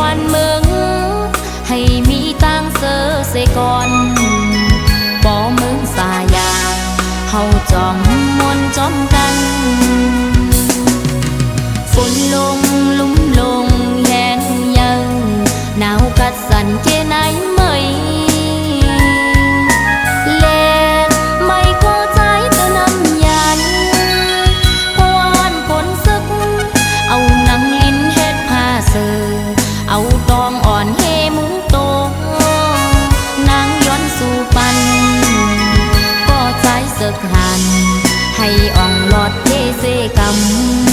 วันเมืองให้มีตังเสือเสก่อนบ่มึงสายาเฮาจอมมนจอมกันฝนลงลุ่มลงแห้งยังหนาวกัดสั่นแค่ไหนไม่แลไม่เข้าใจเธอน้ำยันพวนฝนซึกเอาหนังลิ้นเฮ็ดผ้าเสือเอาตองอ่อนเฮมุงโตนางย้อนสู่ปันก็ใจสึกหันให้อ่องหลอดเทเสกำ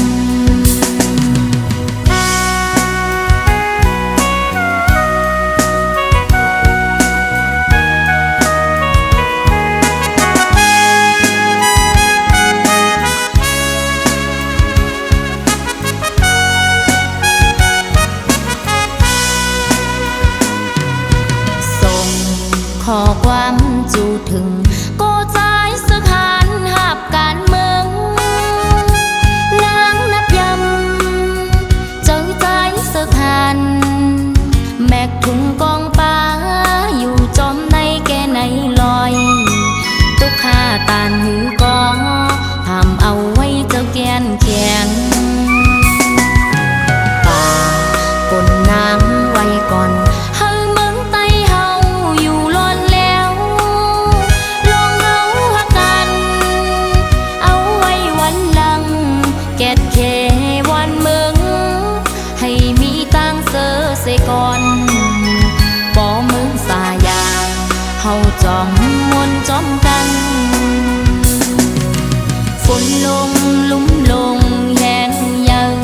ขอความจูถึงก็ใจสึกหันหับการเมืองนางนับยำเจอใจสึกหันแมกถุงกองป้าอยู่จอมในแก่ในลอยตุกข้าตานหือกองทำเอาไว้เจ้าแกนแข็งป่าคนนางไว้ก่อนเสก่อนบ่มึงสายาเฮาจอมมนจอมกันฝนลงลุ่มลงแห้งยัง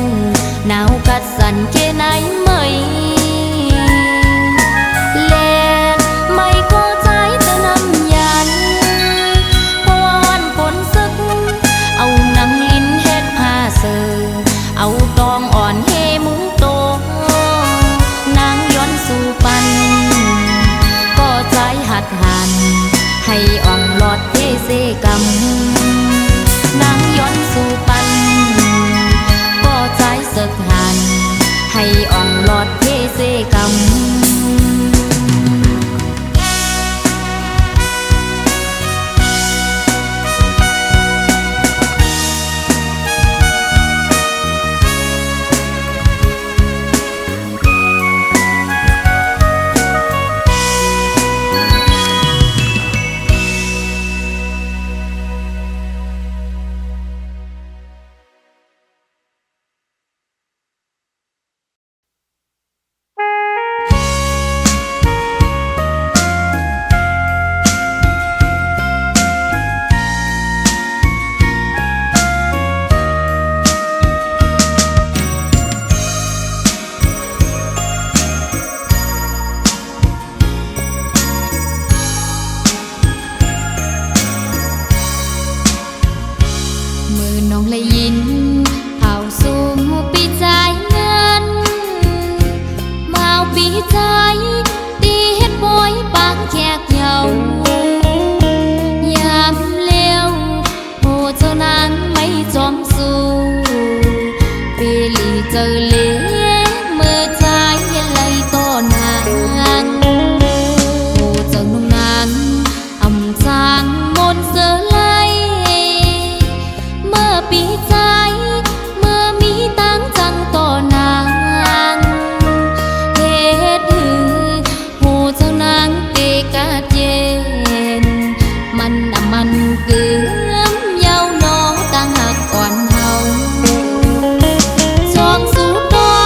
หนาวกัดสั่นแค่ไหนไม่แลไม่เข้าใจเธอน้ำยันพวนฝนซึกเอาหนังลิ้นเฮ็ดผ้าเสือเอาตองอ่อนเฮมุงโตสู่ปันก็ใจหัดหันให้อ่องหลอดเทเสกำนางย้อนสู่ปันก็ใจสึกหันให้อ่องหลอดเทเสกำเจอเลี้ยเมื่อใจไหลต่อนางโอ้เจ้านุ่งนางอำจางมนเสือไหลเมื่อปีใจเมื่อมีตั้งจังต่อนางเหตุหือโอ้เจ้านางเกกาเย็นมันเกลือมเย้าน้องตั้งหักอ่อนเฮาสู่ตอ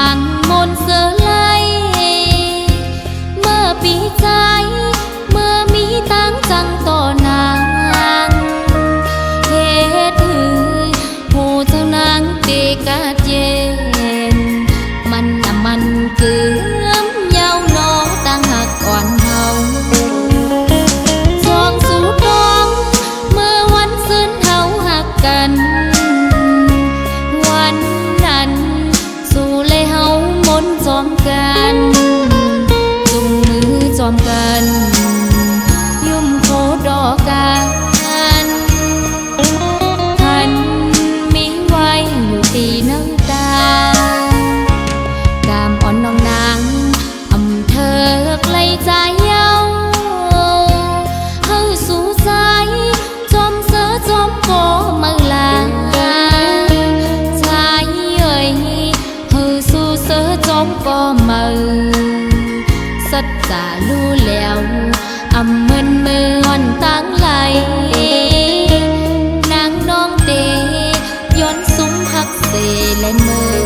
างมนต์เสือไล่เมื่อปีใจเมื่อมีตั้งจังต่อนางเหตุผู้เจ้านางเตกาเจนมันเกือมเยาวนอตั้งหักอ่อนเฮาจองสู่ดองเมื่อวันซึ้นเฮาหักกันวันนั้นสู่เลยเฮามนจอมกันจุงมือจอมกันยุ่มโคดอกกันหันมีไว้อยู่ตีน้ำตากามอ่อนน้องนางอำเธอไกลใจเย้าเฮาสู่ใจจอมเสือจอมโกมือลาใจเอ่ยเฮาสู่เสือจอมโกมือสัจจารู้แล้วอำเมินมืออ่อนตั้งไหลนางน้องเตย้อนซุ้มหักเสและมือ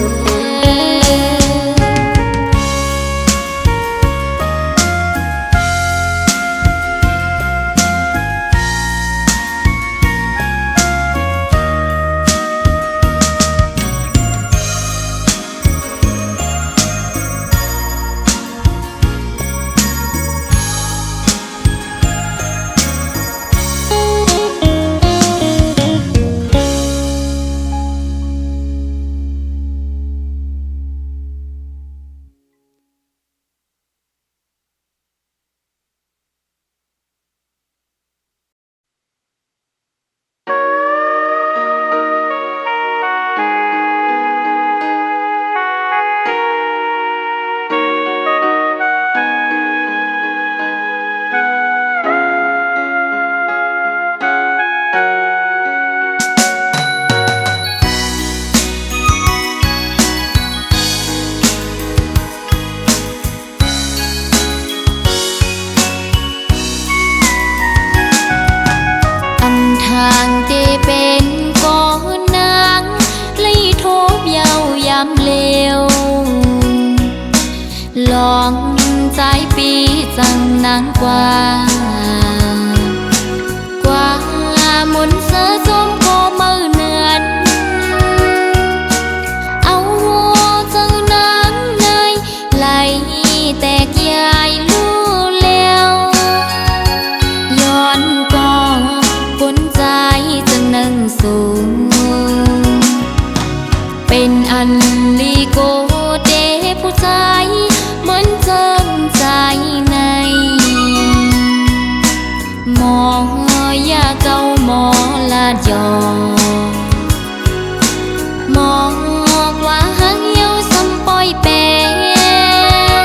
ทางเตเป็นก้อนนางไล่โทบเยาวยามเลวลองใจปีจังนางกว่ามนเสือจมโกมือเนือนเอาหัวเจ้านางในไหลแตกยายลู่แล้วย้อนก็คนใจจึงนั่งสูงเป็นอันลีโกเดผู้ใจเหมือนเจิมใจในหมอยาเก่าหมอลาดยอหมอกว่าหักเหี่ยวซ้ำปอยแป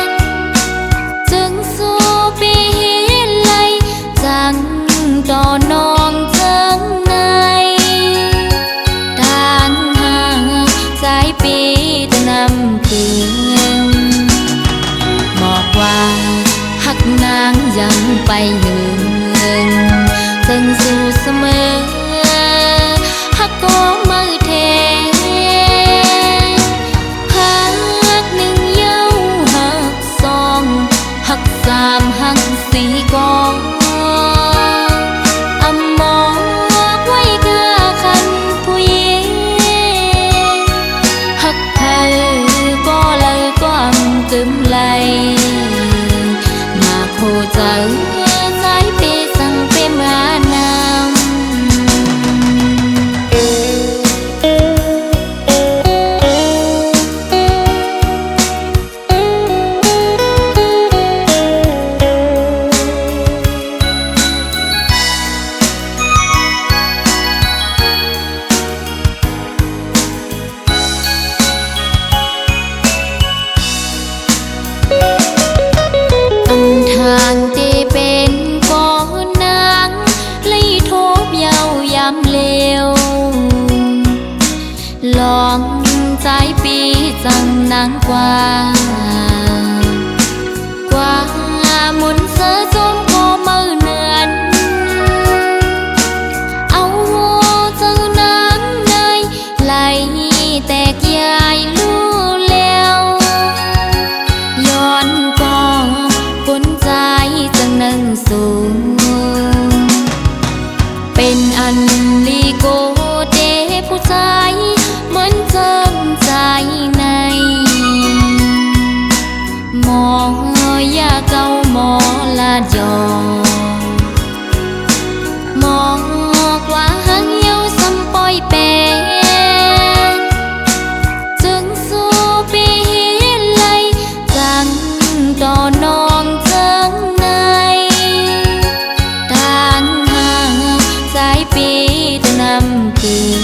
นจึงสู้ปีไหลจังต่อนองเจิงในทางห่างสายปีตะนำเตือนบอกว่าหักนางยังไปหึงจึงสู่เสมอหักก็มือเทหักหนึ่งเย้าหักสองหักสามหักสี่กองอำมองไว้กาคันผู้หญิงหักเธอก็เลยก็กึมไหลมาโคใจสายเปสั่งเปมานำทางที่เป็นก้อนนางไล่โทบเยาวยามเลวลองใจปีจังนางกว่ามนเสือจมโกมือเนือนเอาหัวเจ้านางในไหลแตกยายลู่แล้ว เจ้าหมอลาจอมองกว่าหังเหี่ยวซ้ำปอยแปนจึงสู้ปีไลจังต่อนองเจิงในทางห่างสายปีจะนำถึง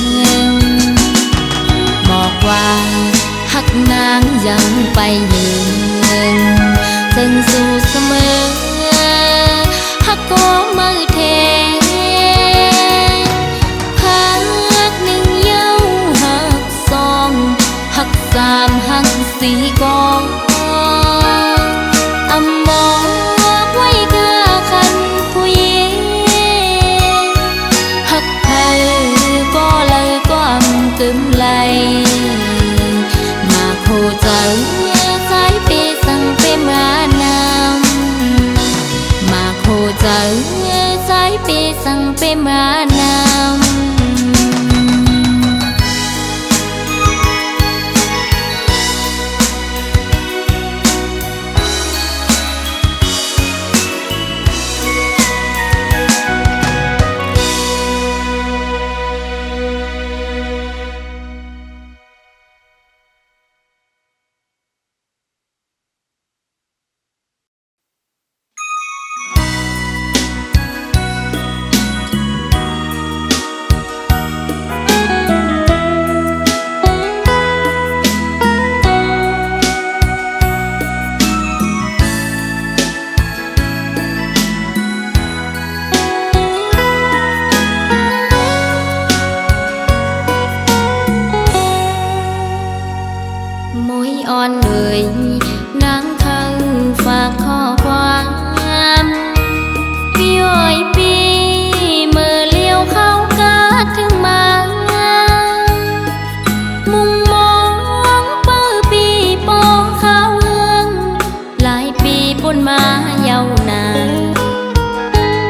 บอกว่าหักนางยังไปยืนจึงสู้เสมอหักก็มือเทหักหนึ่งเย้าหักสองหักสามหักสี่กองอำบอกไว้กาคันผู้หญิงหักใครก็เลยก็อำกึมไหลมาโคใจสายเปสั่งเปมานำมาโคใจสายเปสั่งเปมานำอ่อนเลยนางเขาฝากข้อความพี่อ้อยปีเมื่อเลี้ยวเข้ากาดถึงมามุงมองเปิดปีปองข้าวเฮืองหลายปีปนมาเยาวนาน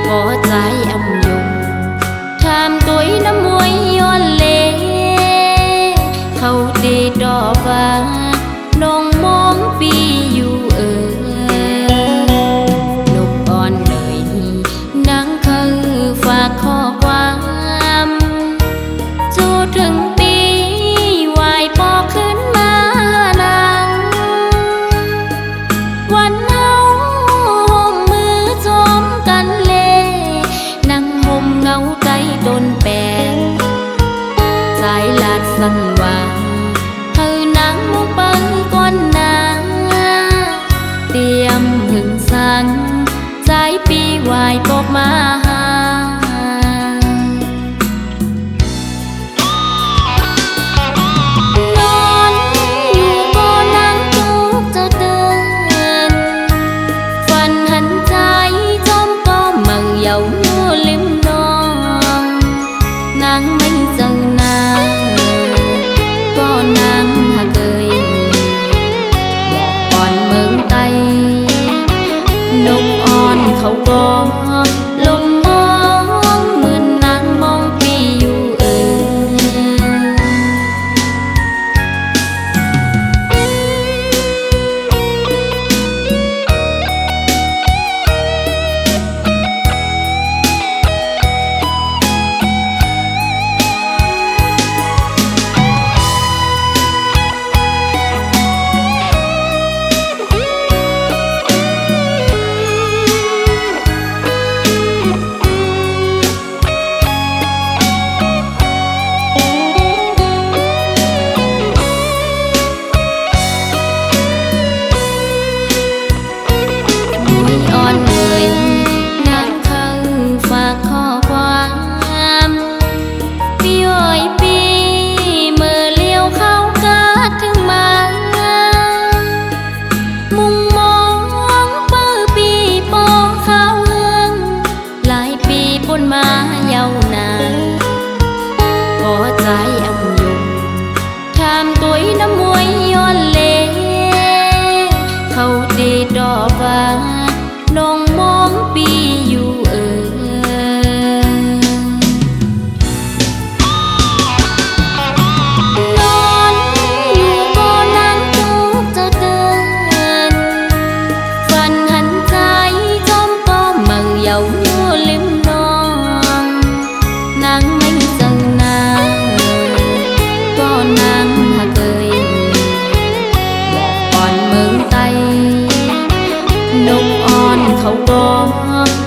พอใจอำยงทำตัวน้ำมวยย้อนเลเขาดีดอกฟ้าน้องมองปีอยู่นกอ่อนเลยนางเขาฝากข้อความจูถึงปีวายปอขึ้นมานางวันเฮาห่มมือจอมกันเลนั่งห่มเงาใจต้นแปงสายลาดสันว่าเธอนางมุงไปก่อนนาเตรียมหึงสังใจปีวายปกมาหานอนอยู่บ่นั่งจุกเจ้าเตือนฝันหันใจจอมก็มั่งเยาอยู่ริมนองนางไม่เจอนางก็นางหาเกยบอกก่อนเมืองไตนกอ่อนเขาก็ลมมองเหมือนนางมองปีอยู่ บอก